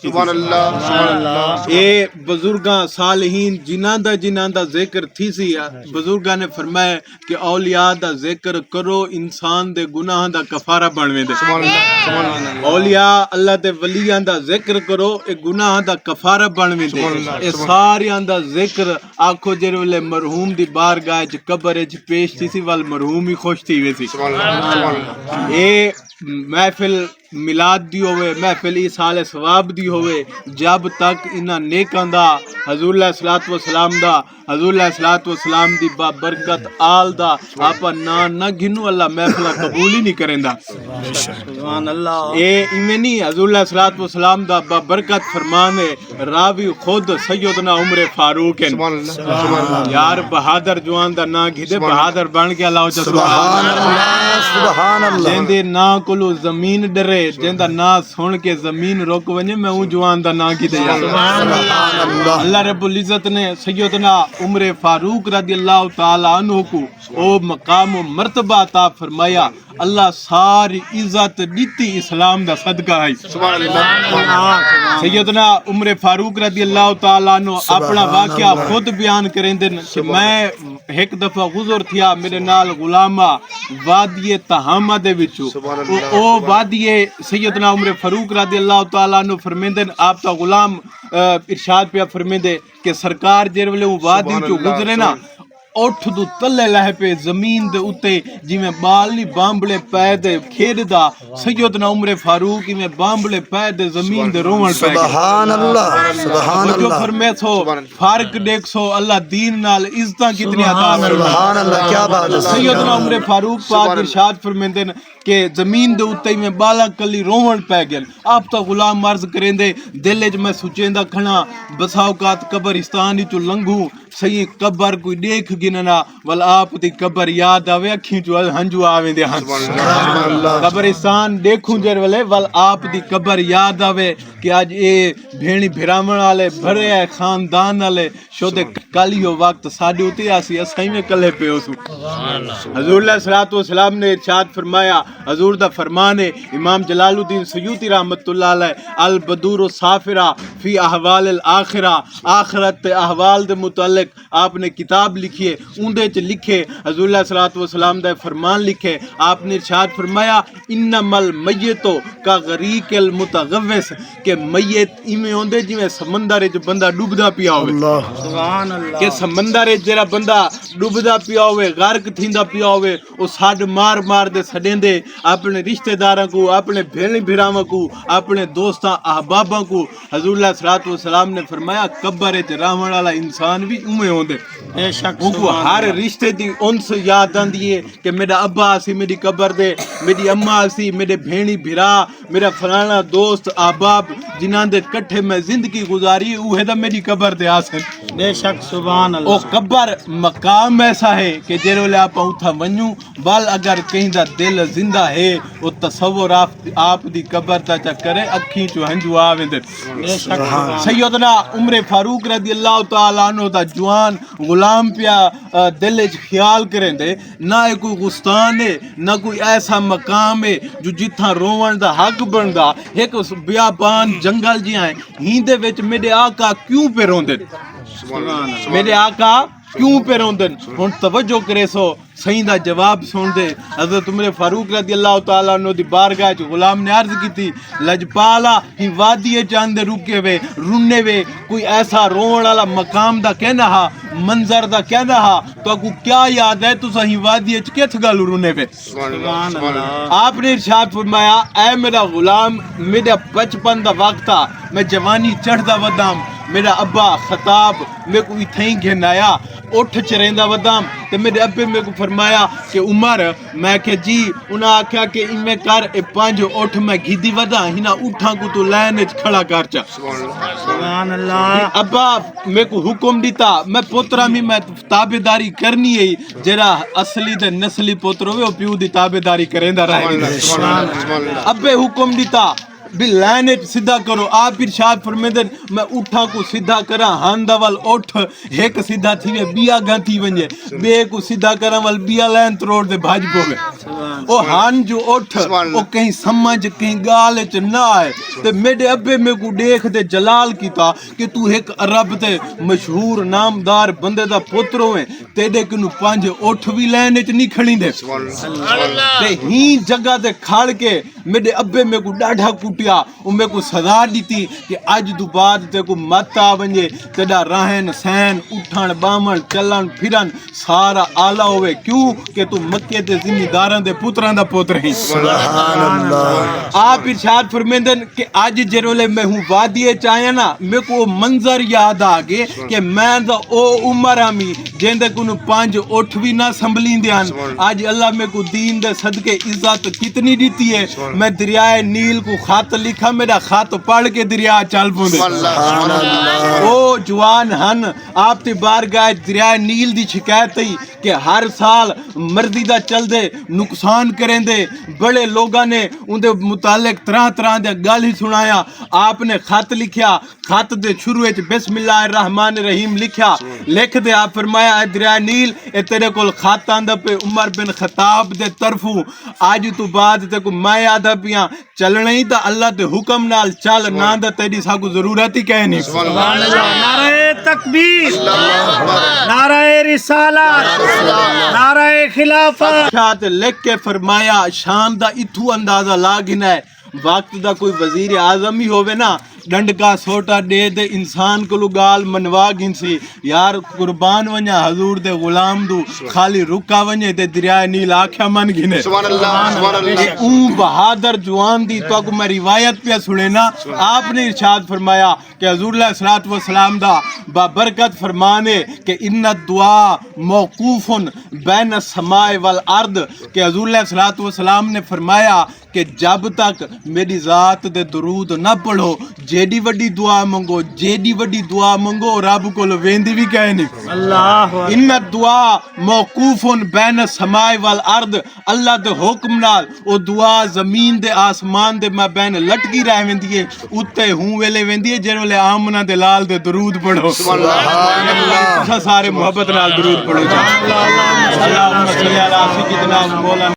سبحان اللہ سبحان اللہ۔ اے بزرگاں صالحین جنہاں دا ذکر تھی سی، بزرگاں نے فرمایا کہ اولیاء دا ذکر کرو انسان دے گناہ دا کفارہ بنویں دے۔ سبحان اللہ سبحان اللہ۔ اولیاء اللہ دے ولیاں دا ذکر کرو اے گناہ دا کفارہ بنویں دے۔ اے ساریاں دا ذکر آکھو جے ویلے مرحوم دی بارگاہ وچ قبر وچ پیش تھی سی ول مرحوم ہی خوش تھی وے سی۔ سبحان اللہ سبحان اللہ۔ اے محفل میلاد دی ہوئے، محفل ایصال ثواب دی ہوئے، جب تک انہاں نیکاں دا حضور علیہ الصلوۃ والسلام دا حضور علیہ الصلوۃ والسلام دی برکت آل دا آپا نہ گھنو اللہ محفل قبول ہی نہیں کریندا۔ سبحان اللہ۔ اے ایویں نہیں، حضور علیہ الصلوۃ والسلام دا برکت فرمان ہے، راوی خود سیدنا عمر فاروق ہیں۔ سبحان اللہ سبحان اللہ۔ یار بہادر جوان دا نا گھدے بہادر بن کے اللہ جا سبحان اللہ سبحان اللہ۔ جیندے نا کولو زمین ڈرے، جیندا نا سن کے زمین رک ونجے، میں اون جوان دا نا کی دے یار۔ سبحان اللہ۔ اللہ رب العزت نے سیدنا عمر فاروق رضی اللہ تعالی عنہ کو او مقام و مرتبہ عطا فرمایا۔ اللہ ساری عزت دیتی اسلام دا صدقہ ہے۔ سبحان اللہ۔ سیدنا عمر فاروق رضی اللہ تعالیٰ عنہ اپنا واقعہ خود بیان کریں دن کہ میں ایک دفعہ گزر تھیا میرے نال غلامہ وادی تہامہ دے وچوں، او وادی سیدنا عمر فاروق رضی اللہ تعالیٰ عنہ فرمیندن آپ تا غلام ارشاد پہ فرمیندے کہ سرکار جیر ویلے وہ وادی وچوں گزرے نا اٹھ دو تلے لہ پہ زمین دے اتے جی میں بالی بامبلے پے دے کھیڑ دا سیدنا عمر فاروق میں بامبلے پے دے زمین دے رومن پے سبحان اللہ سبحان جو اللہ فرمے سو فارق دیکھ سو اللہ دین نال عزتاں کتنی عطا فرمائے۔ سبحان اللہ، کیا بات ہے۔ سیدنا عمر فاروق پاک ارشاد فرمیندے کہ زمین دے اتے میں بالا کلی رومن پے گئے۔ آپ تا غلام عرض کریں دے دل وچ میں سوچیندا کھنا بسا اوقات قبرستان وچوں لنگھوں صحیح قبر کوئی دیکھ گننا ول آپ دی قبر یاد آوے اکھیں چوں ہنجو آویں دے ہن۔ قبرستان دیکھوں جے ولے ول آپ دی قبر یاد آوے کہ اج اے بھیڑی بھراون والے بھرے خاندان والے شودے کالیو وقت ساڈے اوتے اسی اسیں میں کلے پیو سو۔ حضور علیہ الصلوۃ والسلام نے ارشاد فرمایا، حضور دا فرمان ہے، امام جلال الدین سیوطی رحمۃ اللہ علیہ البدور الصافرہ فی احوال الاخرہ، آخرت تے احوال دے متعلق آپ نے کتاب لکھی ہے، اندے چ لکھے حضور علیہ الصلوۃ والسلام دا فرمان لکھے، آپ نے ارشاد فرمایا انما المیت کا غریق المتغوث، کہ میت ایویں ہوندے جویں سمندر وچ بندہ ڈوبدا پیا ہوے۔ سبحان اللہ۔ کہ سمندر وچ جڑا بندہ ڈوبدا پیا ہوے غرق تھیندا پیا ہوے او سڈ مار مار دے سڈیندے اپنے رشتہ داراں کو، اپنے بھیڑی بھراواں کو، اپنے دوستاں احباباں کو۔ حضور علیہ الصلوۃ والسلام نے فرمایا قبر وچ رہن والا انسان بھی اوویں ہوندے، بے شک ان کو ہر رشتے دی انس یاد آندی ہے کہ میرا ابا سی میری قبر دے، میری اماں سی، میرے بھیڑی بھرا، میرا فلانا دوست احباب جنہاں دے کٹھے میں زندگی گزاری اوہ دا میری قبر دے آسن۔ بے شک سبحان اللہ۔ او قبر مقام ایسا ہے کہ جیرے لے آپ اتھا ونجوں بال اگر کہیں دا دل زندہ ہے او تصور آپ دی قبر تا چا کرے اکھیں چو ہنجو آویں دے۔ بے شک سیدنا عمر فاروق رضی اللہ تعالیٰ عنہ دا جوان غلام پیا دل وچ خیال کریں دے نہ کوئی غستان ہے نہ کوئی ایسا مقام ہے جو جتھاں رون دا حق بندا، ایک بیابان جنگل جی ہیں ہیندے وچ میرے آقا کیوں پہ روندے، میرے آقا کیوں پہ روندن؟ ہن توجہ کرے سو صحیح دا جواب سن دے۔ حضرت عمر فاروق رضی اللہ تعالیٰ عنہ دی بارگاہ چ غلام نے عرض کی لجپالا ہی وادی چاندے رکے وے رونے وے کوئی ایسا رون والا مقام دا کہنا ہا منظر دا کہنا ہا تو کو کیا یاد ہے تو صحیح وادی چ کت گل رونے وے۔ سبحان اللہ۔ آپ نے ارشاد فرمایا اے میرا غلام میرا بچپن دا وقت تھا، میں جوانی چڑھدا ودام، میرا ابا خطاب میں کو اتھیں گھن آیا اٹھ چریندا ودام تے میرے ابے میں کو فرمایا کہ عمر میں کہ جی انہاں آکھیا کہ ایویں کر اے 5 اٹھ میں گھدی ودا ہنا اٹھاں کو تو لائن وچ کھڑا کر چا۔ سبحان اللہ۔ ابا میں کو حکم دیتا میں پوترا میں تابعداری کرنی ہے، جڑا اصلی تے نسلی پوتر ہوے او پیو دی تابعداری کریندا رہے۔ ابے حکم دیتا بھی لائن سیدھا کرو آپ ارشاد فرمیندے میں اٹھا کو سیدھا کرا ہاندا ول اٹھ ایک سیدھا تھی وے بیا گاں تھی ونجے بے کو سیدھا کرا ول بیا لائن تروڑ دے بھاج پوے او ہان جو اٹھ او کہیں سمجھ کہیں گال چ نہ آئے تے میرے ابے میں کو دیکھ دے جلال کیتا کہ تو ایک عرب تے مشہور نامدار بندے دا پتر ہوئے تیرے کنو پانچ اٹھ بھی لائن چ نہیں کھڑی دے تے ہی جگہ تے کھڑ کے میرے ابے میں کو ڈاڑھا کٹیا او میں کو سزا دیتی کہ اج دو بعد تے کو مت آ ونجے تیرا رہن سہن اٹھن بامن چلن پھرن سارا آلہ ہوئے کیوں کہ تو مکے دے ذمہ داراں دے پتراں دا پتر ہیں سبحان اللہ آپ ارشاد فرمیندن کہ آج جرولے میں ہوں وادی چاہیا نا میں کو منظر یاد آگے کہ میں دا او عمر آمی جیندے کنو پانچ اٹھ بھی نہ سنبھلین دیان آج اللہ میں کو دین دے صدقے عزت کتنی دیتی ہے میں دریائے نیل کو خط لکھا میرا خط پڑھ کے دریا چل پوندے او جوان ہن آپ تے بارگاہ دریائے نیل دی شکایت ہی کہ ہر سال مردی دا چل دے نقصان کریں دے بڑے لوگاں نے ان دے متعلق طرح طرح دے گل ہی سنایا آپ نے خط لکھیا خط دے شروع وچ بسم اللہ الرحمن الرحیم لکھیا لکھ دے آپ فرمایا اے دریائے نیل اے تیرے کول خط آندا پہ عمر بن خطاب دے طرفوں آج تو بعد تے کو میں آدھا پیاں چلنا ہی تا اللہ دے حکم نال چل نہ دا تیری ساکو ضرورت ہی کہنی سبحان اللہ نعرہ تکبیر نعرہ رسالت نعرہ خلافت شاہد لکھ کے فرمایا شان دا اتھو اندازہ لاگنا ہے وقت دا کوئی وزیر اعظم ہی ہوئے نا ڈنڈ کا سوٹا دے دے انسان کو لگال منوا گن سی یار قربان ونیا حضور دے غلام دو خالی رکا ونیا دے دریائے نیل آکھیا من گنے سبحان اللہ اون بہادر جوان دی تو اگر میں روایت پہ سنے نا آپ نے ارشاد فرمایا کہ حضور علیہ السلام دا بابرکت فرمانے کہ ان الدعا موقوف بین السماء والارض کہ حضور علیہ السلام نے فرمایا کہ جب تک میری ذات دے درود نہ پڑھو جیڈی وڈی دعا منگو جیڈی وڈی دعا منگو رب کو ویندی بھی کہے نہیں اللہ ان الدعا موقوف بین السماء والارض اللہ دے حکم نال او دعا زمین دے آسمان دے مابین لٹکی رہ ویندی ہے اتے ہوں ویلے ویندی ہے جن ویلے آمنہ دے لال دے درود پڑھو سبحان اللہ سارے محبت نال درود پڑھو جا اللہم صلی علی سیدنا مولانا